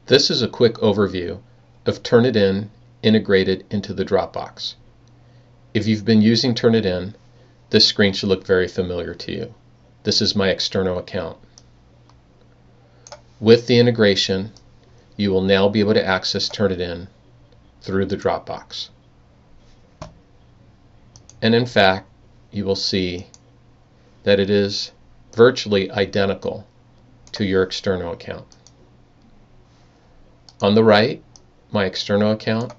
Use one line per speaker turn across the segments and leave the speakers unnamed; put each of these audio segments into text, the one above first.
This is a quick overview of TurnItIn integrated into the Dropbox. If you've been using TurnItIn, this screen should look very familiar to you. This is my external account. With the integration, you will now be able to access TurnItIn through the Dropbox. And in fact, you will see that it is virtually identical to your external account. On the right, my external account.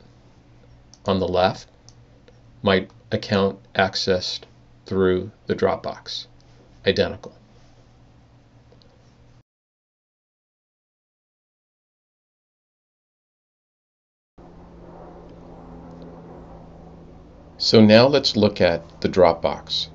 On the left, my account accessed through the Dropbox. Identical. So now let's look at the Dropbox.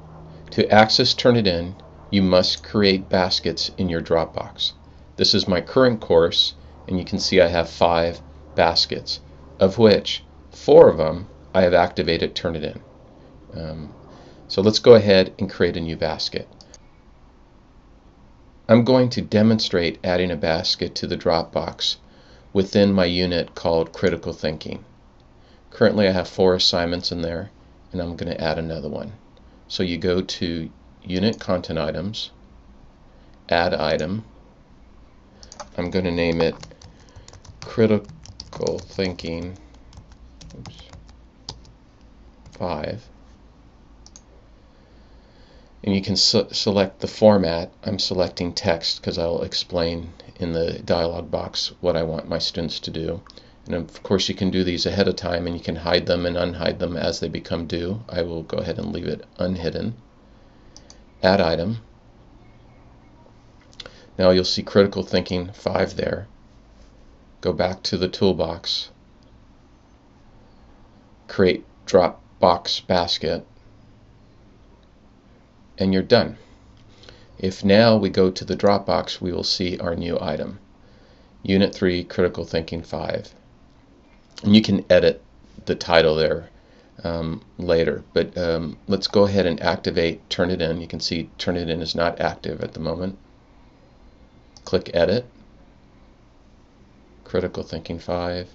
To access TurnItIn, you must create baskets in your Dropbox. This is my current course, and you can see I have 5 baskets, of which 4 of them I have activated TurnItIn. So let's go ahead and create a new basket. I'm going to demonstrate adding a basket to the Dropbox within my unit called Critical Thinking. Currently I have 4 assignments in there, and I'm going to add another one. So you go to Unit Content Items, Add Item. I'm going to name it Critical Thinking 5. And you can select the format. I'm selecting text because I'll explain in the dialog box what I want my students to do. And of course you can do these ahead of time, and you can hide them and unhide them as they become due. I will go ahead and leave it unhidden. Add item. Now you'll see Critical Thinking 5 there. Go back to the toolbox. Create Dropbox basket. And you're done. If now we go to the Dropbox, we will see our new item. Unit 3, Critical Thinking 5. And you can edit the title there later, but let's go ahead and activate TurnItIn. You can see TurnItIn is not active at the moment. Click Edit, Critical Thinking 5.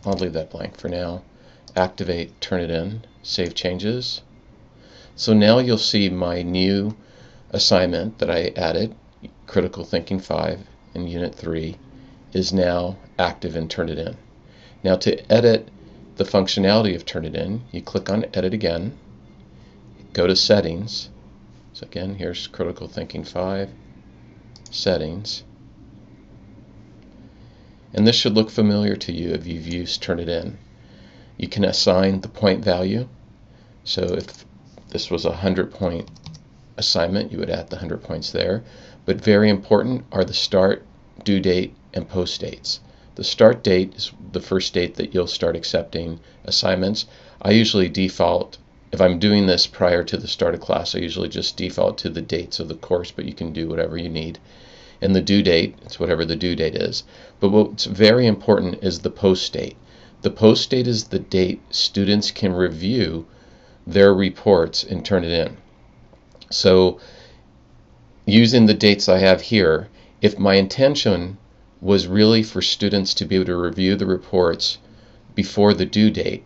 I'll leave that blank for now. Activate TurnItIn, Save Changes. So now you'll see my new assignment that I added, Critical Thinking 5 in Unit 3, is now active in TurnItIn. Now to edit the functionality of TurnItIn, you click on Edit again, go to Settings. So again, here's Critical Thinking 5, Settings. And this should look familiar to you if you've used TurnItIn. You can assign the point value. So if this was a 100-point assignment, you would add the 100 points there. But very important are the start, due date, and post dates. The start date is the first date that you'll start accepting assignments. I usually default, if I'm doing this prior to the start of class, I usually just default to the dates of the course, but you can do whatever you need. And the due date, it's whatever the due date is. But what's very important is the post date. The post date is the date students can review their reports and turn it in. So using the dates I have here, if my intention was really for students to be able to review the reports before the due date,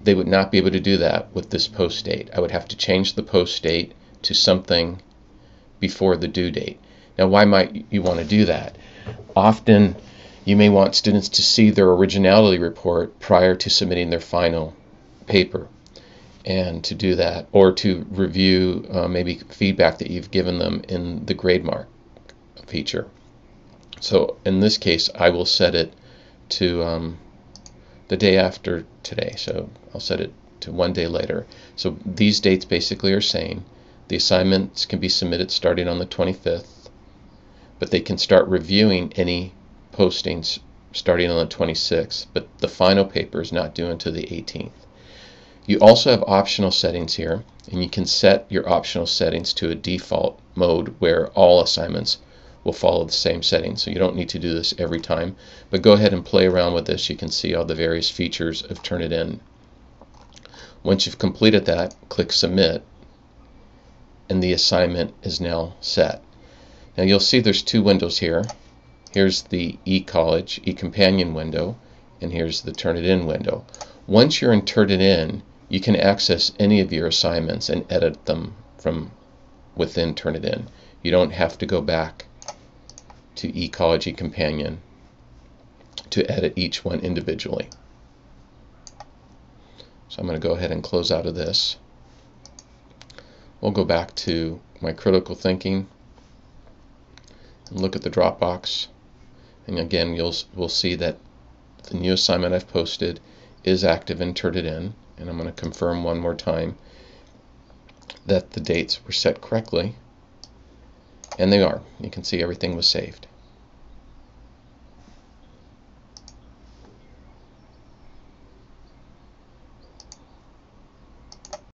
they would not be able to do that with this post date. I would have to change the post date to something before the due date. Now, why might you want to do that? Often you may want students to see their originality report prior to submitting their final paper, and to do that, or to review maybe feedback that you've given them in the grade mark feature. So in this case, I will set it to the day after today. So I'll set it to 1 day later. So these dates basically are saying the assignments can be submitted starting on the 25th, but they can start reviewing any postings starting on the 26th, but the final paper is not due until the 18th. You also have optional settings here, and you can set your optional settings to a default mode where all assignments will follow the same settings. So you don't need to do this every time, but go ahead and play around with this. You can see all the various features of TurnItIn. Once you've completed that, click Submit, and the assignment is now set. Now you'll see there's two windows here. Here's the eCollege, eCompanion window, and here's the TurnItIn window. Once you're in TurnItIn, you can access any of your assignments and edit them from within TurnItIn. You don't have to go back to eCollege, eCompanion to edit each one individually. So I'm going to go ahead and close out of this. We'll go back to my critical thinking and look at the Dropbox. And again, we'll see that the new assignment I've posted is active in TurnItIn. And I'm going to confirm one more time that the dates were set correctly. And they are. You can see everything was saved.